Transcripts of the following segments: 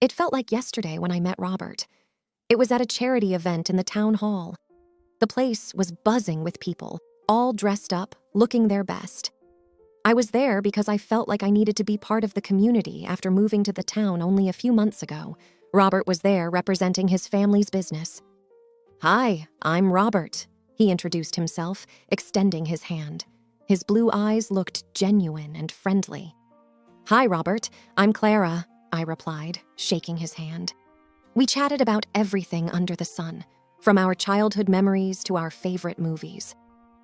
It felt like yesterday when I met Robert. It was at a charity event in the town hall. The place was buzzing with people, all dressed up, looking their best. I was there because I felt like I needed to be part of the community after moving to the town only a few months ago. Robert was there representing his family's business. "Hi, I'm Robert," he introduced himself, extending his hand. His blue eyes looked genuine and friendly. "Hi, Robert, I'm Clara," I replied, shaking his hand. We chatted about everything under the sun, from our childhood memories to our favorite movies.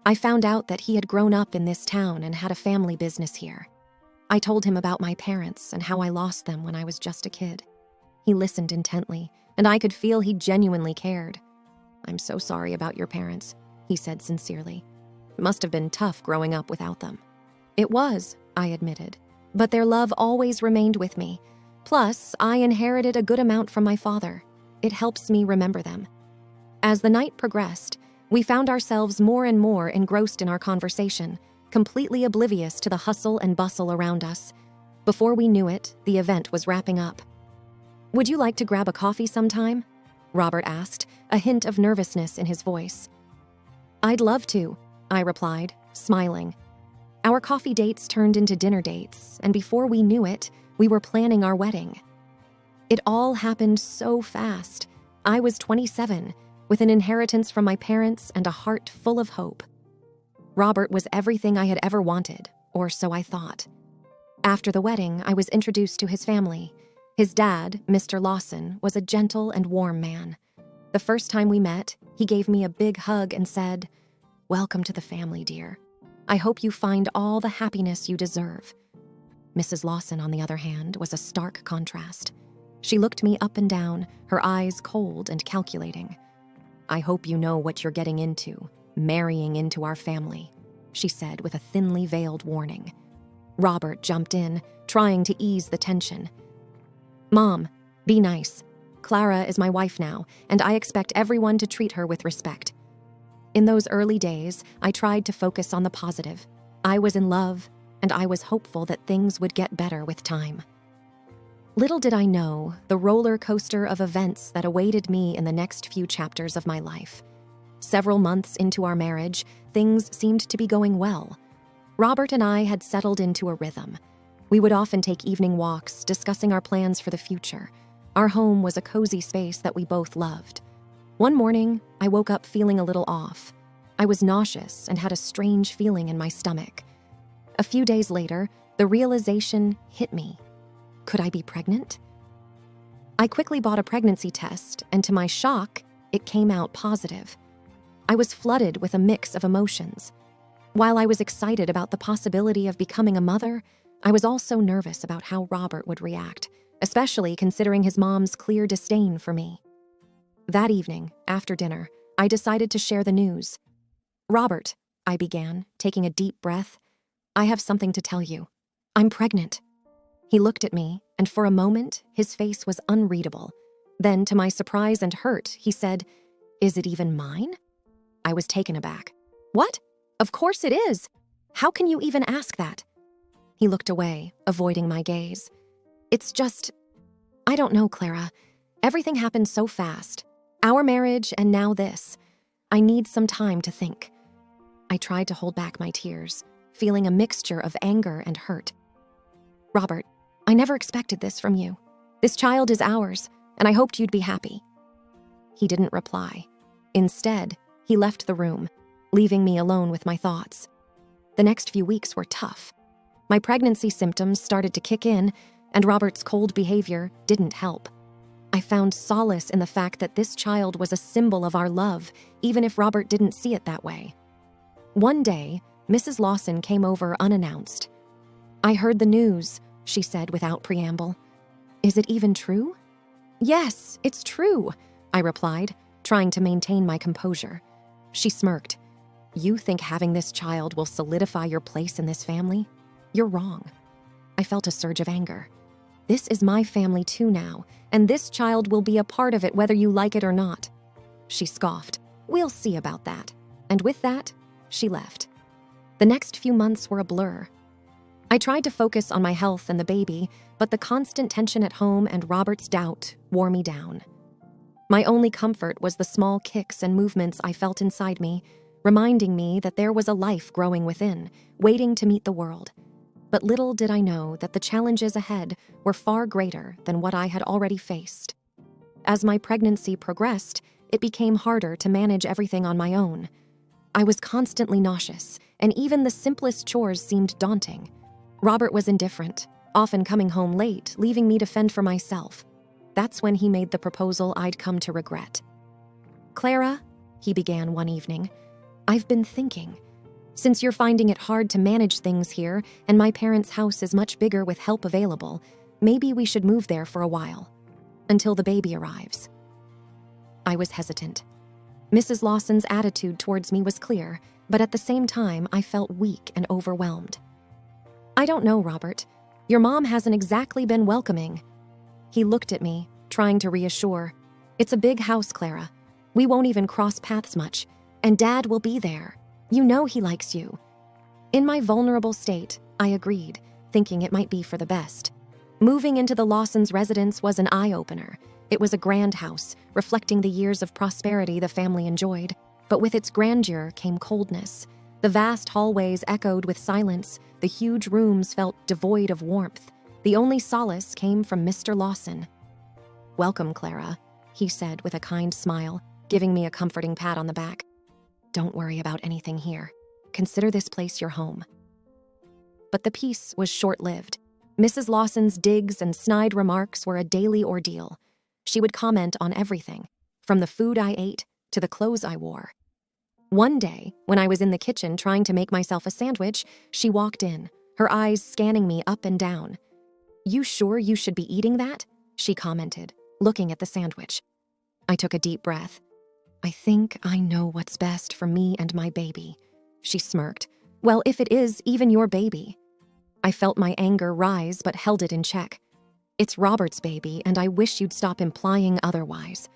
I found out that he had grown up in this town and had a family business here. I told him about my parents and how I lost them when I was just a kid. He listened intently, and I could feel he genuinely cared. "I'm so sorry about your parents," he said sincerely. "It must have been tough growing up without them." "It was," I admitted, "but their love always remained with me. Plus, I inherited a good amount from my father. It helps me remember them." As the night progressed, we found ourselves more and more engrossed in our conversation, completely oblivious to the hustle and bustle around us. Before we knew it, the event was wrapping up. "Would you like to grab a coffee sometime?" Robert asked, a hint of nervousness in his voice. "I'd love to," I replied, smiling. Our coffee dates turned into dinner dates, and before we knew it, we were planning our wedding. It all happened so fast. I was 27, with an inheritance from my parents and a heart full of hope. Robert was everything I had ever wanted, or so I thought. After the wedding, I was introduced to his family. His dad, Mr. Lawson, was a gentle and warm man. The first time we met, he gave me a big hug and said, "Welcome to the family, dear. I hope you find all the happiness you deserve." Mrs. Lawson, on the other hand, was a stark contrast. She looked me up and down, her eyes cold and calculating. "I hope you know what you're getting into, marrying into our family," she said with a thinly veiled warning. Robert jumped in, trying to ease the tension. "Mom, be nice. Clara is my wife now, and I expect everyone to treat her with respect." In those early days, I tried to focus on the positive. I was in love, and I was hopeful that things would get better with time. Little did I know the roller coaster of events that awaited me in the next few chapters of my life. Several months into our marriage, things seemed to be going well. Robert and I had settled into a rhythm. We would often take evening walks, discussing our plans for the future. Our home was a cozy space that we both loved. One morning, I woke up feeling a little off. I was nauseous and had a strange feeling in my stomach. A few days later, the realization hit me. Could I be pregnant? I quickly bought a pregnancy test, and to my shock, it came out positive. I was flooded with a mix of emotions. While I was excited about the possibility of becoming a mother, I was also nervous about how Robert would react, especially considering his mom's clear disdain for me. That evening, after dinner, I decided to share the news. "Robert," I began, taking a deep breath, "I have something to tell you. I'm pregnant." He looked at me, and for a moment, his face was unreadable. Then, to my surprise and hurt, he said, "Is it even mine?" I was taken aback. "What? Of course it is. How can you even ask that?" He looked away, avoiding my gaze. "It's just, I don't know, Clara. Everything happened so fast. Our marriage and now this. I need some time to think." I tried to hold back my tears, feeling a mixture of anger and hurt. "Robert, I never expected this from you. This child is ours, and I hoped you'd be happy." He didn't reply. Instead, he left the room, leaving me alone with my thoughts. The next few weeks were tough. My pregnancy symptoms started to kick in, and Robert's cold behavior didn't help. I found solace in the fact that this child was a symbol of our love, even if Robert didn't see it that way. One day, Mrs. Lawson came over unannounced. "I heard the news," she said without preamble. "Is it even true?" "Yes, it's true," I replied, trying to maintain my composure. She smirked. "You think having this child will solidify your place in this family? You're wrong." I felt a surge of anger. This is my family too now, and this child will be a part of it whether you like it or not. She scoffed. "We'll see about that." And with that, she left. The next few months were a blur. I tried to focus on my health and the baby, but the constant tension at home and Robert's doubt wore me down. My only comfort was the small kicks and movements I felt inside me, reminding me that there was a life growing within, waiting to meet the world. But little did I know that the challenges ahead were far greater than what I had already faced. As my pregnancy progressed, it became harder to manage everything on my own. I was constantly nauseous, and even the simplest chores seemed daunting. Robert was indifferent, often coming home late, leaving me to fend for myself. That's when he made the proposal I'd come to regret. "Clara," he began one evening, "I've been thinking. Since you're finding it hard to manage things here, and my parents' house is much bigger with help available, maybe we should move there for a while, until the baby arrives." I was hesitant. Mrs. Lawson's attitude towards me was clear, but at the same time, I felt weak and overwhelmed. "I don't know, Robert. Your mom hasn't exactly been welcoming." He looked at me, trying to reassure. "It's a big house, Clara. We won't even cross paths much, and Dad will be there. You know he likes you." In my vulnerable state, I agreed, thinking it might be for the best. Moving into the Lawsons' residence was an eye-opener. It was a grand house, reflecting the years of prosperity the family enjoyed, but with its grandeur came coldness. The vast hallways echoed with silence, the huge rooms felt devoid of warmth. The only solace came from Mr. Lawson. "Welcome, Clara," he said with a kind smile, giving me a comforting pat on the back. "Don't worry about anything here. Consider this place your home." But the peace was short-lived. Mrs. Lawson's digs and snide remarks were a daily ordeal. She would comment on everything, from the food I ate to the clothes I wore. One day, when I was in the kitchen trying to make myself a sandwich, she walked in, her eyes scanning me up and down. "You sure you should be eating that?" she commented, looking at the sandwich. I took a deep breath. "I think I know what's best for me and my baby," she smirked. "Well, if it is even your baby." I felt my anger rise but held it in check. "It's Robert's baby, and I wish you'd stop implying otherwise."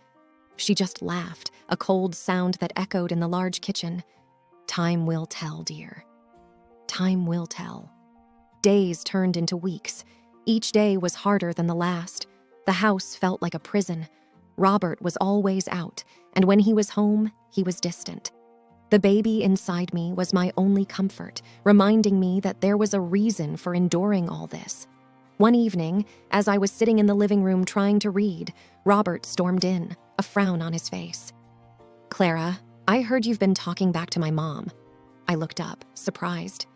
She just laughed, a cold sound that echoed in the large kitchen. "Time will tell, dear. Time will tell." Days turned into weeks. Each day was harder than the last. The house felt like a prison. Robert was always out, and when he was home, he was distant. The baby inside me was my only comfort, reminding me that there was a reason for enduring all this. One evening, as I was sitting in the living room trying to read, Robert stormed in, a frown on his face. "Clara, I heard you've been talking back to my mom." I looked up, surprised.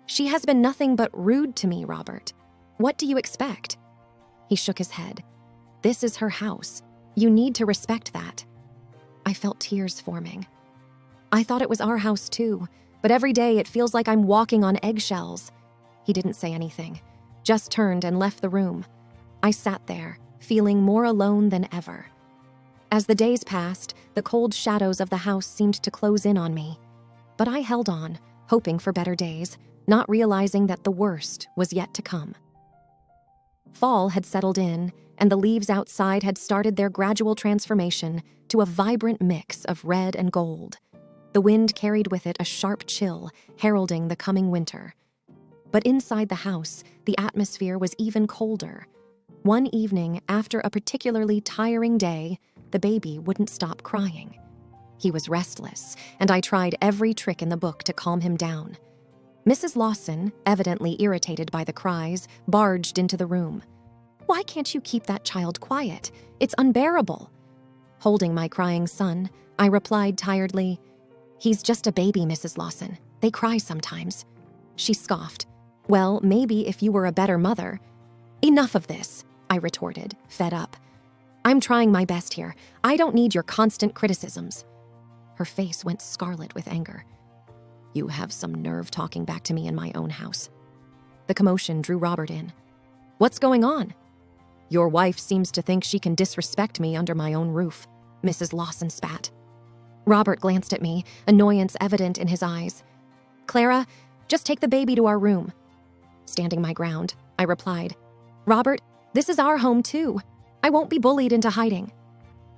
"She has been nothing but rude to me, Robert. What do you expect?" He shook his head. "This is her house. You need to respect that." I felt tears forming. "I thought it was our house too, but every day it feels like I'm walking on eggshells." He didn't say anything, just turned and left the room. I sat there, feeling more alone than ever. As the days passed, the cold shadows of the house seemed to close in on me. But I held on, hoping for better days, not realizing that the worst was yet to come. Fall had settled in, and the leaves outside had started their gradual transformation to a vibrant mix of red and gold. The wind carried with it a sharp chill, heralding the coming winter. But inside the house, the atmosphere was even colder. One evening, after a particularly tiring day, the baby wouldn't stop crying. He was restless, and I tried every trick in the book to calm him down. Mrs. Lawson, evidently irritated by the cries, barged into the room. "Why can't you keep that child quiet? It's unbearable." Holding my crying son, I replied tiredly, "He's just a baby, Mrs. Lawson. They cry sometimes." She scoffed. "Well, maybe if you were a better mother." "Enough of this," I retorted, fed up. "I'm trying my best here. I don't need your constant criticisms." Her face went scarlet with anger. "You have some nerve talking back to me in my own house." The commotion drew Robert in. "What's going on?" "Your wife seems to think she can disrespect me under my own roof," Mrs. Lawson spat. Robert glanced at me, annoyance evident in his eyes. "Clara, just take the baby to our room." Standing my ground, I replied, "Robert, this is our home too. I won't be bullied into hiding."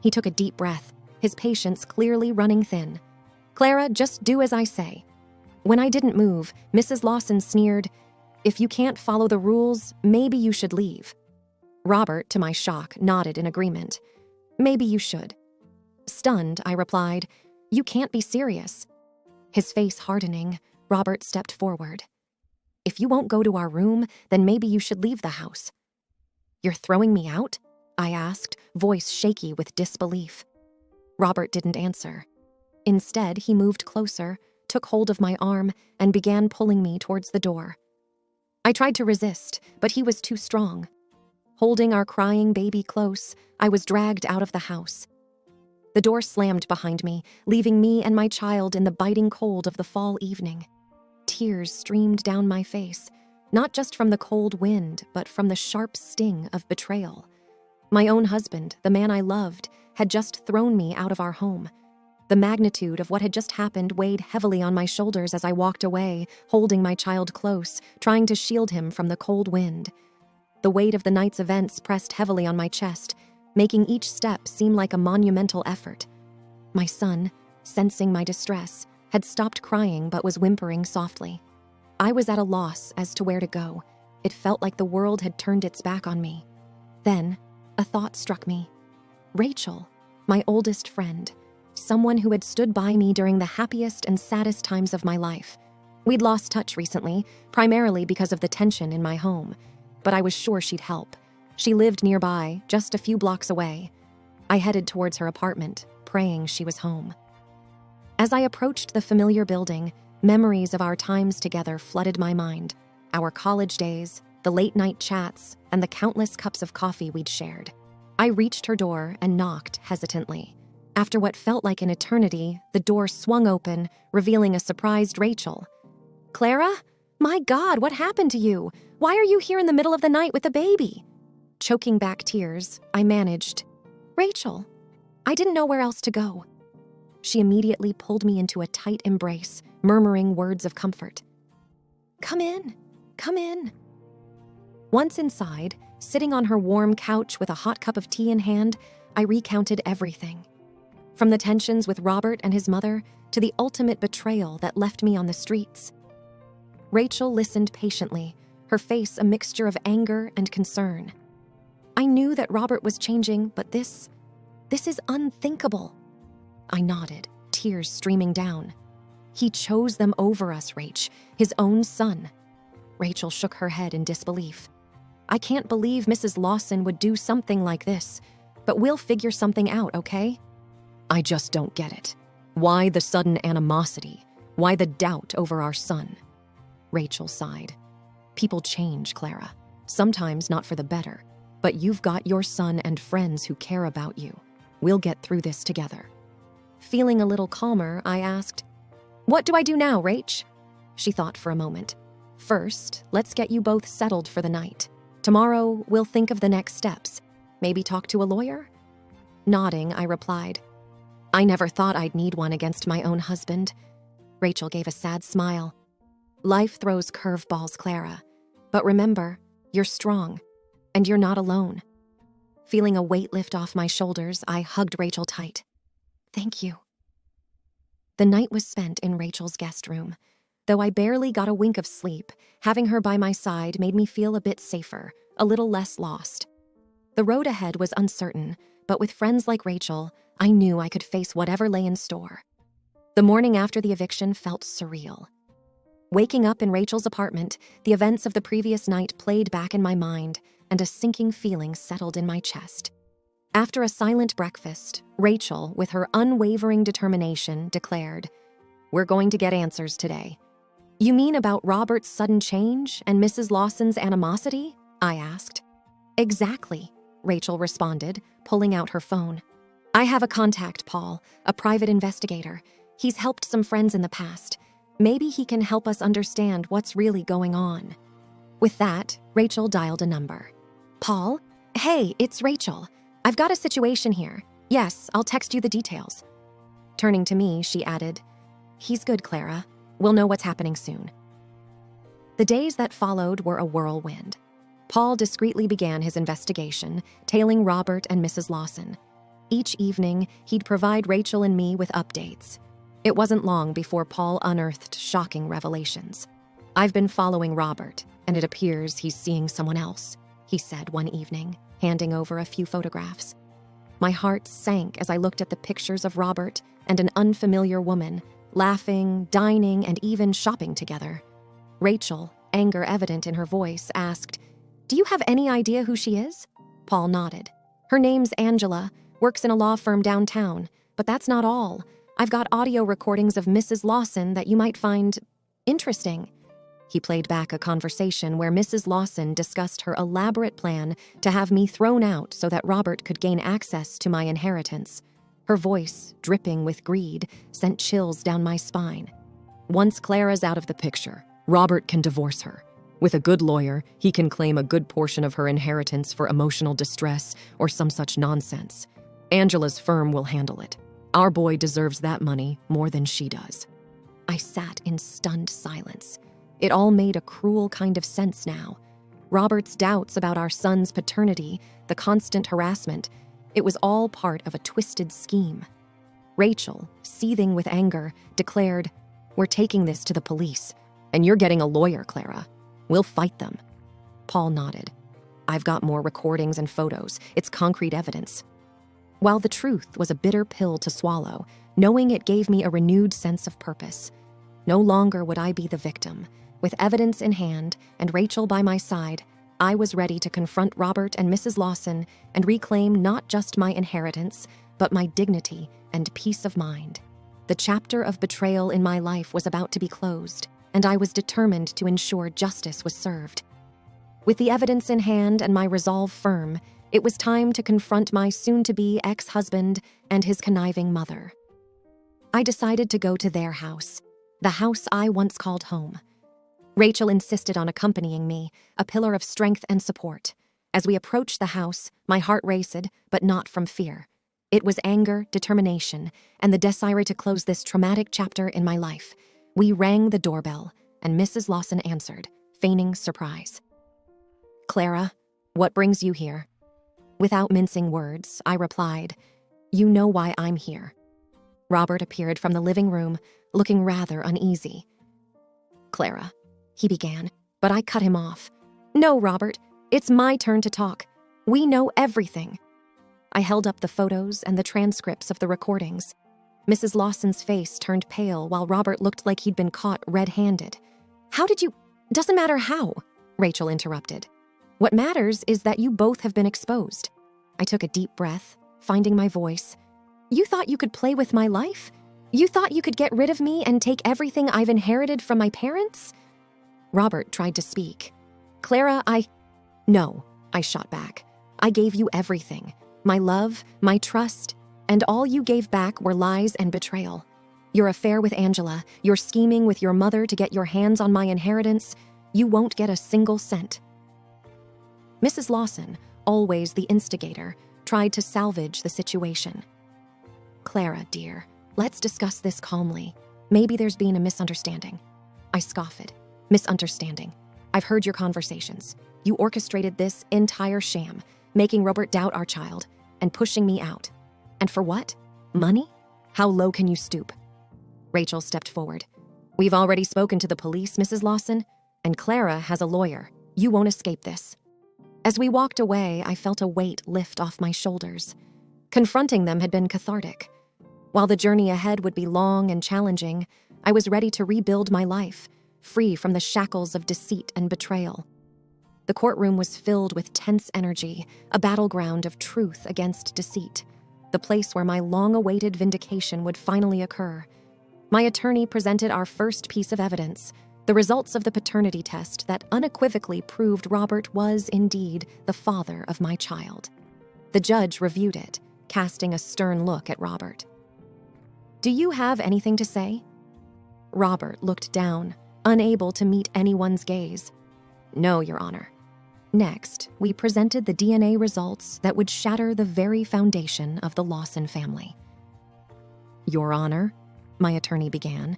He took a deep breath, his patience clearly running thin. "Clara, just do as I say." When I didn't move, Mrs. Lawson sneered, If you can't follow the rules, maybe you should leave. Robert, to my shock, nodded in agreement. Maybe you should. Stunned, I replied, You can't be serious. His face hardening, Robert stepped forward. If you won't go to our room, then maybe you should leave the house. You're throwing me out? I asked, voice shaky with disbelief. Robert didn't answer. Instead, he moved closer, took hold of my arm, and began pulling me towards the door. I tried to resist, but he was too strong. Holding our crying baby close, I was dragged out of the house. The door slammed behind me, leaving me and my child in the biting cold of the fall evening. Tears streamed down my face, not just from the cold wind, but from the sharp sting of betrayal. My own husband, the man I loved, had just thrown me out of our home. The magnitude of what had just happened weighed heavily on my shoulders as I walked away, holding my child close, trying to shield him from the cold wind. The weight of the night's events pressed heavily on my chest, making each step seem like a monumental effort. My son, sensing my distress, had stopped crying but was whimpering softly. I was at a loss as to where to go. It felt like the world had turned its back on me. Then, a thought struck me. Rachel, my oldest friend, someone who had stood by me during the happiest and saddest times of my life. We'd lost touch recently, primarily because of the tension in my home, but I was sure she'd help. She lived nearby, just a few blocks away. I headed towards her apartment, praying she was home. As I approached the familiar building, memories of our times together flooded my mind. Our college days, the late-night chats, and the countless cups of coffee we'd shared. I reached her door and knocked hesitantly. After what felt like an eternity, the door swung open, revealing a surprised Rachel. Clara? My God, what happened to you? Why are you here in the middle of the night with a baby? Choking back tears, I managed. Rachel, I didn't know where else to go. She immediately pulled me into a tight embrace, murmuring words of comfort. Come in, come in. Once inside, sitting on her warm couch with a hot cup of tea in hand, I recounted everything. From the tensions with Robert and his mother to the ultimate betrayal that left me on the streets. Rachel listened patiently, her face a mixture of anger and concern. I knew that Robert was changing, but this is unthinkable. I nodded, tears streaming down. He chose them over us, Rach, his own son. Rachel shook her head in disbelief. I can't believe Mrs. Lawson would do something like this, but we'll figure something out, okay? I just don't get it. Why the sudden animosity? Why the doubt over our son? Rachel sighed. People change, Clara. Sometimes not for the better, but you've got your son and friends who care about you. We'll get through this together. Feeling a little calmer, I asked, What do I do now, Rach? She thought for a moment. First, let's get you both settled for the night. Tomorrow, we'll think of the next steps. Maybe talk to a lawyer? Nodding, I replied, I never thought I'd need one against my own husband. Rachel gave a sad smile. Life throws curveballs, Clara. But remember, you're strong, and you're not alone. Feeling a weight lift off my shoulders, I hugged Rachel tight. Thank you. The night was spent in Rachel's guest room. Though I barely got a wink of sleep, having her by my side made me feel a bit safer, a little less lost. The road ahead was uncertain, but with friends like Rachel, I knew I could face whatever lay in store. The morning after the eviction felt surreal. Waking up in Rachel's apartment, the events of the previous night played back in my mind, and a sinking feeling settled in my chest. After a silent breakfast, Rachel, with her unwavering determination, declared, We're going to get answers today. You mean about Robert's sudden change and Mrs. Lawson's animosity? I asked. Exactly, Rachel responded, pulling out her phone. I have a contact, Paul, a private investigator. He's helped some friends in the past. Maybe he can help us understand what's really going on. With that, Rachel dialed a number. Paul? Hey, it's Rachel. I've got a situation here. Yes, I'll text you the details. Turning to me, she added, He's good, Clara. We'll know what's happening soon. The days that followed were a whirlwind. Paul discreetly began his investigation, tailing Robert and Mrs. Lawson. Each evening, he'd provide Rachel and me with updates. It wasn't long before Paul unearthed shocking revelations. I've been following Robert. And it appears he's seeing someone else, he said one evening, handing over a few photographs. My heart sank as I looked at the pictures of Robert and an unfamiliar woman, laughing, dining, and even shopping together. Rachel, anger evident in her voice, asked, "Do you have any idea who she is?" Paul nodded. "Her name's Angela, works in a law firm downtown, but that's not all. I've got audio recordings of Mrs. Lawson that you might find interesting." He played back a conversation where Mrs. Lawson discussed her elaborate plan to have me thrown out so that Robert could gain access to my inheritance. Her voice, dripping with greed, sent chills down my spine. "Once Clara's out of the picture, Robert can divorce her. With a good lawyer, he can claim a good portion of her inheritance for emotional distress or some such nonsense. Angela's firm will handle it. Our boy deserves that money more than she does." I sat in stunned silence. It all made a cruel kind of sense now. Robert's doubts about our son's paternity, the constant harassment, it was all part of a twisted scheme. Rachel, seething with anger, declared, "We're taking this to the police, and you're getting a lawyer, Clara. We'll fight them." Paul nodded. "I've got more recordings and photos. It's concrete evidence." While the truth was a bitter pill to swallow, knowing it gave me a renewed sense of purpose. No longer would I be the victim. With evidence in hand and Rachel by my side, I was ready to confront Robert and Mrs. Lawson and reclaim not just my inheritance, but my dignity and peace of mind. The chapter of betrayal in my life was about to be closed, and I was determined to ensure justice was served. With the evidence in hand and my resolve firm, it was time to confront my soon-to-be ex-husband and his conniving mother. I decided to go to their house, the house I once called home. Rachel insisted on accompanying me, a pillar of strength and support. As we approached the house, my heart raced, but not from fear. It was anger, determination, and the desire to close this traumatic chapter in my life. We rang the doorbell, and Mrs. Lawson answered, feigning surprise. "Clara, what brings you here?" Without mincing words, I replied, "You know why I'm here." Robert appeared from the living room, looking rather uneasy. "Clara," he began, but I cut him off. "No, Robert, it's my turn to talk. We know everything." I held up the photos and the transcripts of the recordings. Mrs. Lawson's face turned pale while Robert looked like he'd been caught red-handed. "How did you—" "Doesn't matter how," Rachel interrupted. "What matters is that you both have been exposed." I took a deep breath, finding my voice. "You thought you could play with my life? You thought you could get rid of me and take everything I've inherited from my parents?" Robert tried to speak. "Clara, No," I shot back. "I gave you everything. My love, my trust, and all you gave back were lies and betrayal. Your affair with Angela, your scheming with your mother to get your hands on my inheritance, you won't get a single cent." Mrs. Lawson, always the instigator, tried to salvage the situation. "Clara, dear, let's discuss this calmly. Maybe there's been a misunderstanding." I scoffed. "Misunderstanding. I've heard your conversations. You orchestrated this entire sham, making Robert doubt our child, and pushing me out. And for what? Money? How low can you stoop?" Rachel stepped forward. "We've already spoken to the police, Mrs. Lawson, and Clara has a lawyer. You won't escape this." As we walked away, I felt a weight lift off my shoulders. Confronting them had been cathartic. While the journey ahead would be long and challenging, I was ready to rebuild my life, free from the shackles of deceit and betrayal. The courtroom was filled with tense energy, a battleground of truth against deceit, the place where my long-awaited vindication would finally occur. My attorney presented our first piece of evidence, the results of the paternity test that unequivocally proved Robert was indeed the father of my child. The judge reviewed it, casting a stern look at Robert. "Do you have anything to say?" Robert looked down, unable to meet anyone's gaze. "No, Your Honor." Next, we presented the DNA results that would shatter the very foundation of the Lawson family. "Your Honor," my attorney began,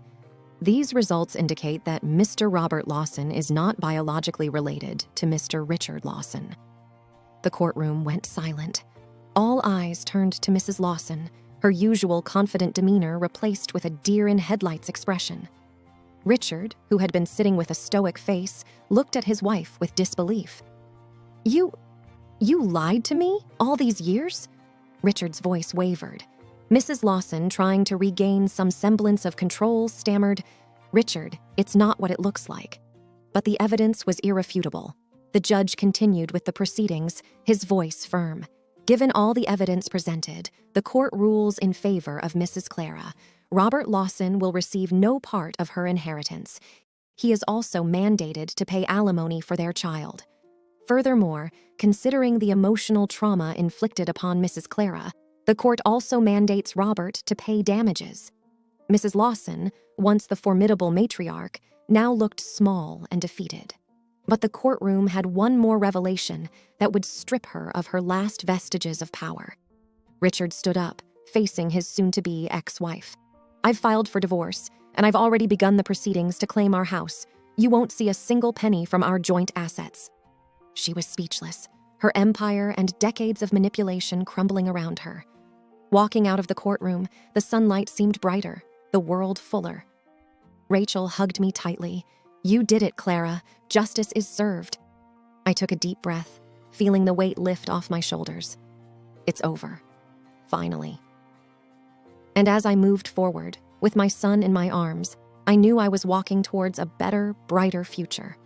"these results indicate that Mr. Robert Lawson is not biologically related to Mr. Richard Lawson." The courtroom went silent. All eyes turned to Mrs. Lawson, her usual confident demeanor replaced with a deer-in-headlights expression. Richard, who had been sitting with a stoic face, looked at his wife with disbelief. You lied to me all these years?" Richard's voice wavered. Mrs. Lawson, trying to regain some semblance of control, stammered, "Richard, it's not what it looks like." But the evidence was irrefutable. The judge continued with the proceedings, his voice firm. Given all the evidence presented, the court rules in favor of Mrs. Clara. Robert Lawson will receive no part of her inheritance. He is also mandated to pay alimony for their child. Furthermore, considering the emotional trauma inflicted upon Mrs. Clara, the court also mandates Robert to pay damages. Mrs. Lawson, once the formidable matriarch, now looked small and defeated. But the courtroom had one more revelation that would strip her of her last vestiges of power. Richard stood up, facing his soon-to-be ex-wife. "I've filed for divorce, and I've already begun the proceedings to claim our house. You won't see a single penny from our joint assets." She was speechless, her empire and decades of manipulation crumbling around her. Walking out of the courtroom, the sunlight seemed brighter, the world fuller. Rachel hugged me tightly. "You did it, Clara. Justice is served." I took a deep breath, feeling the weight lift off my shoulders. It's over. Finally. And as I moved forward, with my son in my arms, I knew I was walking towards a better, brighter future.